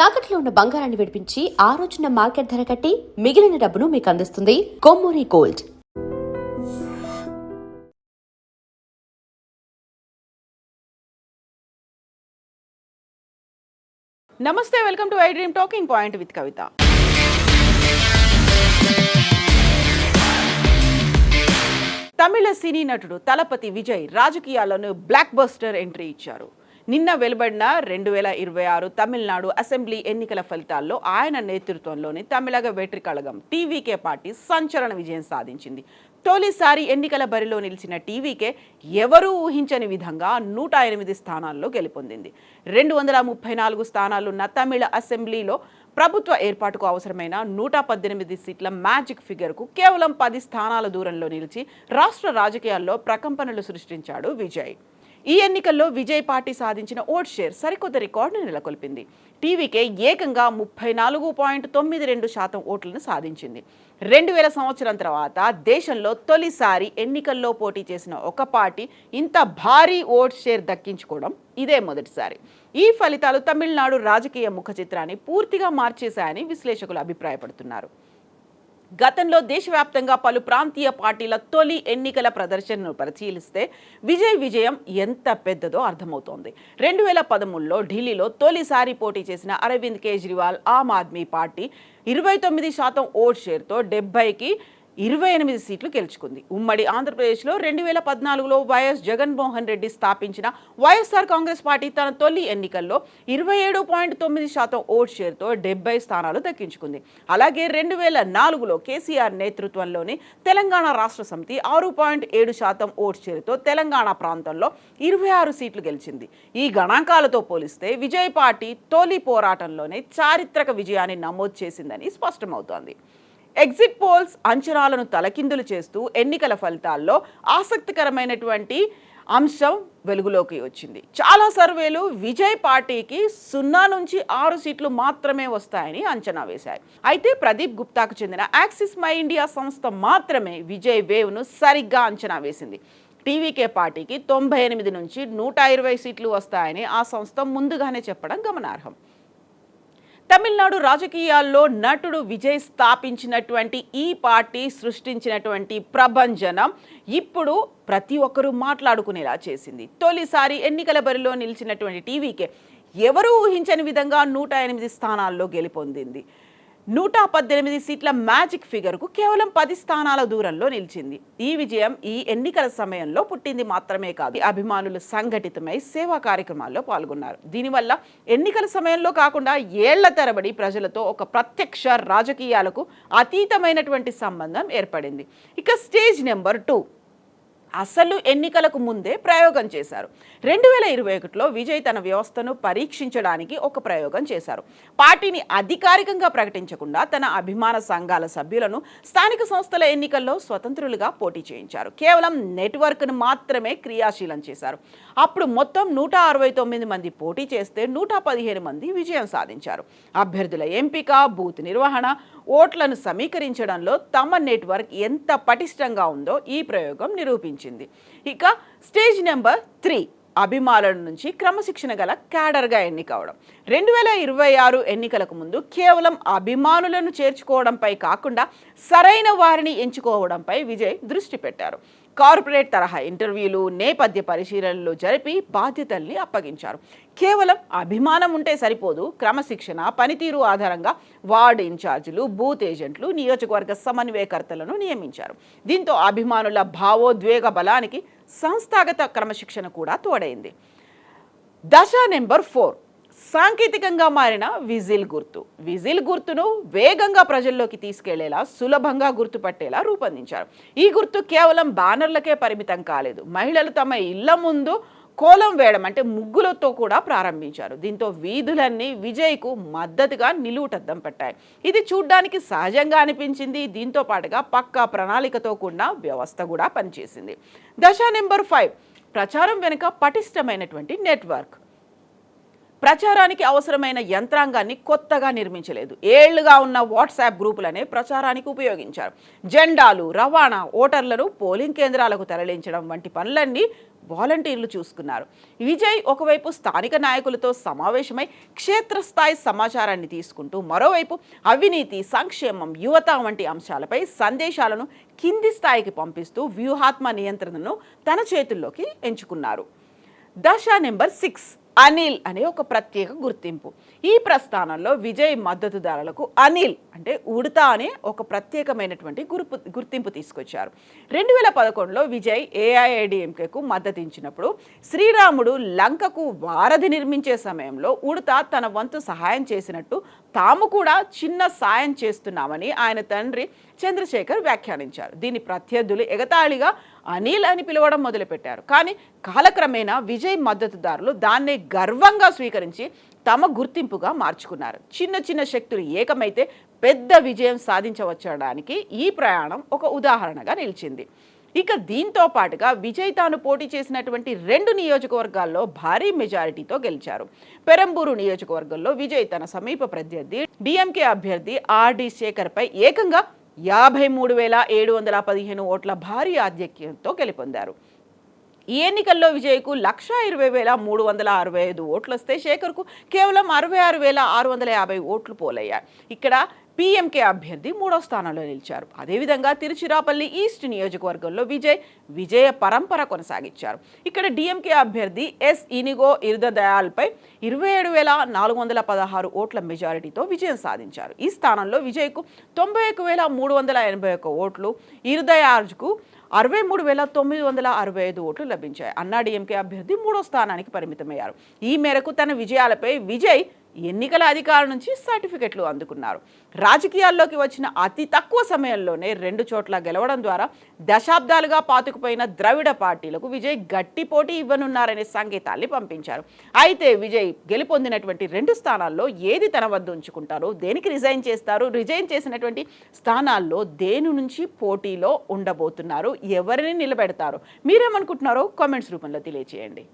తాకట్లో ఉన్న బంగారాన్ని విడిపించి ఆ రోజున మార్కెట్ ధర కట్టి మిగిలిన డబ్బును మీకు అందిస్తుంది కొమ్మూరి గోల్డ్. నమస్తే, welcome to I dream talking point with Kavitha. తమిళ సినీ నటుడు తలపతి విజయ్ రాజకీయాలను బ్లాక్ బస్టర్ ఎంట్రీ ఇచ్చారు. నిన్న వెలువడిన 2026 తమిళనాడు అసెంబ్లీ ఎన్నికల ఫలితాల్లో ఆయన నేతృత్వంలోని తమిళగ వెట్రి కళగం టీవీకే పార్టీ సంచలన విజయం సాధించింది. తొలిసారి ఎన్నికల బరిలో నిలిచిన టీవీకే ఎవరూ ఊహించని విధంగా 108 స్థానాల్లో గెలుపొందింది. 234 స్థానాలున్న తమిళ అసెంబ్లీలో ప్రభుత్వ ఏర్పాటుకు అవసరమైన 118 సీట్ల మ్యాజిక్ ఫిగర్కు కేవలం 10 స్థానాల దూరంలో నిలిచి రాష్ట్ర రాజకీయాల్లో ప్రకంపనలు సృష్టించాడు విజయ్. ఈ ఎన్నికల్లో విజయ్ పార్టీ సాధించిన ఓట్ షేర్ సరికొత్త రికార్డును నెలకొల్పింది. టీవీకే ఏకంగా 34.92% ఓట్లను సాధించింది. 2000 సంవత్సరం తర్వాత దేశంలో తొలిసారి ఎన్నికల్లో పోటీ చేసిన ఒక పార్టీ ఇంత భారీ ఓట్ షేర్ దక్కించుకోవడం ఇదే మొదటిసారి. ఈ ఫలితాలు తమిళనాడు రాజకీయ ముఖ చిత్రాన్ని పూర్తిగా మార్చేశాయని విశ్లేషకులు అభిప్రాయపడుతున్నారు. గతంలో దేశవ్యాప్తంగా పలు ప్రాంతీయ పార్టీల తొలి ఎన్నికల ప్రదర్శనను పరిశీలిస్తే విజయ్ విజయం ఎంత పెద్దదో అర్థమవుతోంది. 2013లో ఢిల్లీలో తొలిసారి పోటీ చేసిన అరవింద్ కేజ్రీవాల్ ఆమ్ ఆద్మీ పార్టీ 29% ఓట్ షేర్తో 70కి 28 సీట్లు గెలుచుకుంది. ఉమ్మడి ఆంధ్రప్రదేశ్లో 2014లో వైఎస్ జగన్మోహన్ రెడ్డి స్థాపించిన వైఎస్ఆర్ కాంగ్రెస్ పార్టీ తన తొలి ఎన్నికల్లో 27.9% ఓట్ షేర్తో 70 స్థానాలు దక్కించుకుంది. అలాగే 2004లో కేసీఆర్ నేతృత్వంలోని తెలంగాణ రాష్ట్ర సమితి 6.7% ఓట్ షేర్తో తెలంగాణ ప్రాంతంలో 26 సీట్లు గెలిచింది. ఈ గణాంకాలతో పోలిస్తే విజయ్ పార్టీ తొలి పోరాటంలోనే చారిత్రక విజయాన్ని నమోదు చేసిందని స్పష్టమవుతోంది. ఎగ్జిట్ పోల్స్ అంచనాలను తలకిందులు చేస్తూ ఎన్నికల ఫలితాల్లో ఆసక్తికరమైనటువంటి అంశం వెలుగులోకి వచ్చింది. చాలా సర్వేలు విజయ్ పార్టీకి 0 నుంచి 6 సీట్లు మాత్రమే వస్తాయని అంచనా వేశాయి. అయితే ప్రదీప్ గుప్తాకు చెందిన యాక్సిస్ మై ఇండియా సంస్థ మాత్రమే విజయ్ వేవ్ను సరిగ్గా అంచనా వేసింది. టీవీకే పార్టీకి 98 నుంచి 120 సీట్లు వస్తాయని ఆ సంస్థ ముందుగానే చెప్పడం గమనార్హం. తమిళనాడు రాజకీయాల్లో నటుడు విజయ్ స్థాపించినటువంటి ఈ పార్టీ సృష్టించినటువంటి ప్రభంజనం ఇప్పుడు ప్రతి ఒక్కరూ మాట్లాడుకునేలా చేసింది. తొలిసారి ఎన్నికల బరిలో నిలిచినటువంటి టీవీకే ఎవరూ ఊహించని విధంగా 108 స్థానాల్లో గెలుపొందింది. 118 సీట్ల మ్యాజిక్ ఫిగర్కు కేవలం 10 స్థానాల దూరంలో నిలిచింది. ఈ విజయం ఈ ఎన్నికల సమయంలో పుట్టింది మాత్రమే కాదు, అభిమానులు సంఘటితమై సేవా కార్యక్రమాల్లో పాల్గొన్నారు. దీనివల్ల ఎన్నికల సమయంలో కాకుండా ఏళ్ల తరబడి ప్రజలతో ఒక ప్రత్యక్ష రాజకీయాలకు అతీతమైనటువంటి సంబంధం ఏర్పడింది. ఇక స్టేజ్ నెంబర్ 2 అసలు ఎన్నికలకు ముందే ప్రయోగం చేశారు. 2021లో విజయ్ తన వ్యవస్థను పరీక్షించడానికి ఒక ప్రయోగం చేశారు. పార్టీని అధికారికంగా ప్రకటించకుండా తన అభిమాన సంఘాల సభ్యులను స్థానిక సంస్థల ఎన్నికల్లో స్వతంత్రులుగా పోటీ చేయించారు. కేవలం నెట్వర్క్ను మాత్రమే క్రియాశీలం చేశారు. అప్పుడు మొత్తం 169 మంది పోటీ చేస్తే 115 మంది విజయం సాధించారు. అభ్యర్థుల ఎంపిక, బూత్ నిర్వహణ, ఓట్లను సమీకరించడంలో తమ నెట్వర్క్ ఎంత పటిష్టంగా ఉందో ఈ ప్రయోగం నిరూపించింది. ఇక స్టేజ్ నెంబర్ 3 అభిమానుల నుంచి క్రమశిక్షణ గల క్యాడర్గా ఎన్నికవడం. 2026 ఎన్నికలకు ముందు కేవలం అభిమానులను చేర్చుకోవడంపై కాకుండా సరైన వారిని ఎంచుకోవడంపై విజయ్ దృష్టి పెట్టారు. కార్పొరేట్ తరహా ఇంటర్వ్యూలు, నేపథ్య పరిశీలనలు జరిపి బాధ్యతల్ని అప్పగించారు. కేవలం అభిమానం ఉంటే సరిపోదు, క్రమశిక్షణ, పనితీరు ఆధారంగా వార్డు ఇన్ఛార్జీలు, బూత్ ఏజెంట్లు, నియోజకవర్గ సమన్వయకర్తలను నియమించారు. దీంతో అభిమానుల భావోద్వేగ బలానికి సంస్థాగత క్రమశిక్షణ కూడా తోడైంది. దశ నెంబర్ 4 సాంకేతికంగా మారిన విజిల్ గుర్తు. విజిల్ గుర్తును వేగంగా ప్రజల్లోకి తీసుకెళ్లేలా, సులభంగా గుర్తుపట్టేలా రూపొందించారు. ఈ గుర్తు కేవలం బ్యానర్లకే పరిమితం కాలేదు. మహిళలు తమ ఇళ్ల ముందు కోలం వేయడం అంటే ముగ్గులతో కూడా ప్రారంభించారు. దీంతో వీధులన్నీ విజయ్కు మద్దతుగా నిలువుటద్దం పట్టాయి. ఇది చూడ్డానికి సహజంగా అనిపించింది. దీంతో పాటుగా పక్కా ప్రణాళికతో కూడిన వ్యవస్థ కూడా పనిచేసింది. దశ నెంబర్ 5 ప్రచారం వెనుక పటిష్టమైనటువంటి నెట్వర్క్. ప్రచారానికి అవసరమైన యంత్రాంగాన్ని కొత్తగా నిర్మించలేదు. ఏళ్లుగా ఉన్న వాట్సాప్ గ్రూపులనే ప్రచారానికి ఉపయోగించారు. జెండాలు, రవాణా, ఓటర్లను పోలింగ్ కేంద్రాలకు తరలించడం వంటి పనులన్నీ వాలంటీర్లు చూసుకున్నారు. విజయ్ ఒకవైపు స్థానిక నాయకులతో సమావేశమై క్షేత్రస్థాయి సమాచారాన్ని తీసుకుంటూ, మరోవైపు అవినీతి, సంక్షేమం, యువత వంటి అంశాలపై సందేశాలను కింది స్థాయికి పంపిస్తూ వ్యూహాత్మ నియంత్రణను తన చేతుల్లోకి ఎంచుకున్నారు. దశ నెంబర్ 6, అనిల్ అనే ఒక ప్రత్యేక గుర్తింపు. ఈ ప్రస్థానంలో విజయ్ మద్దతుదారులకు అనిల్ అంటే ఉడతా అనే ఒక ప్రత్యేకమైనటువంటి గుర్తింపు తీసుకొచ్చారు. 2011లో విజయ్ ఏఐఏడీఎంకేకు మద్దతించినప్పుడు శ్రీరాముడు లంకకు వారధి నిర్మించే సమయంలో ఉడతా తన వంతు సహాయం చేసినట్టు తాము కూడా చిన్న సాయం చేస్తున్నామని ఆయన తండ్రి చంద్రశేఖర్ వ్యాఖ్యానించారు. దీని ప్రత్యర్థులు ఎగతాళిగా అనిల్ అని పిలవడం మొదలుపెట్టారు. కానీ కాలక్రమేణా విజయ్ మద్దతుదారులు దాన్నే గర్వంగా స్వీకరించి తమ గుర్తింపుగా మార్చుకున్నారు. చిన్న చిన్న శక్తులు ఏకమైతే పెద్ద విజయం సాధించవచ్చడానికి ఈ ప్రయాణం ఒక ఉదాహరణగా నిలిచింది. ఇక దీంతో పాటుగా విజయ్ తాను పోటీ చేసినటువంటి 2 నియోజకవర్గాల్లో భారీ మెజారిటీతో గెలిచారు. పెరంబూరు నియోజకవర్గంలో విజయ్ తన సమీప ప్రత్యర్థి డిఎంకే అభ్యర్థి ఆర్డి శేఖర్పై ఏకంగా 53,715 ఓట్ల భారీ ఆధిక్యంతో గెలుపొందారు. ఈ ఎన్నికల్లో విజయ్కు 1,20,365 ఓట్లు వస్తే శేఖర్కు కేవలం 66,650 ఓట్లు పోలయ్యాయి. ఇక్కడ పీఎంకే అభ్యర్థి 3వ స్థానంలో నిలిచారు. అదేవిధంగా తిరుచిరాపల్లి ఈస్ట్ నియోజకవర్గంలో విజయ పరంపర కొనసాగించారు. ఇక్కడ డిఎంకే అభ్యర్థి ఎస్ ఇనిగో ఇరుదయాల్పై 27,416 ఓట్ల మెజారిటీతో విజయం సాధించారు. ఈ స్థానంలో విజయ్కు 91,381 ఓట్లు, ఇరుదయార్జ్కు 63,965 ఓట్లు లభించాయి. అన్నాడీఎంకే అభ్యర్థి 3వ స్థానానికి పరిమితమయ్యారు. ఈ మేరకు తన విజయాలపై విజయ్ ఎన్నికల అధికారుల నుంచి సర్టిఫికెట్లు అందుకున్నారు. రాజకీయాల్లోకి వచ్చిన అతి తక్కువ సమయంలోనే 2 చోట్ల గెలవడం ద్వారా దశాబ్దాలుగా పాతుకుపోయిన ద్రవిడ పార్టీలకు విజయ్ గట్టి పోటీ ఇవ్వనున్నారనే సంకేతాల్ని పంపించారు. అయితే విజయ్ గెలుపొందినటువంటి 2 స్థానాల్లో ఏది తన వద్ద ఉంచుకుంటారో, దేనికి రిజైన్ చేస్తారు, రిజైన్ చేసినటువంటి స్థానాల్లో దేని నుంచి పోటీలో ఉండబోతున్నారు, ఎవరిని నిలబెడతారో మీరేమనుకుంటున్నారో కామెంట్స్ రూపంలో తెలియజేయండి.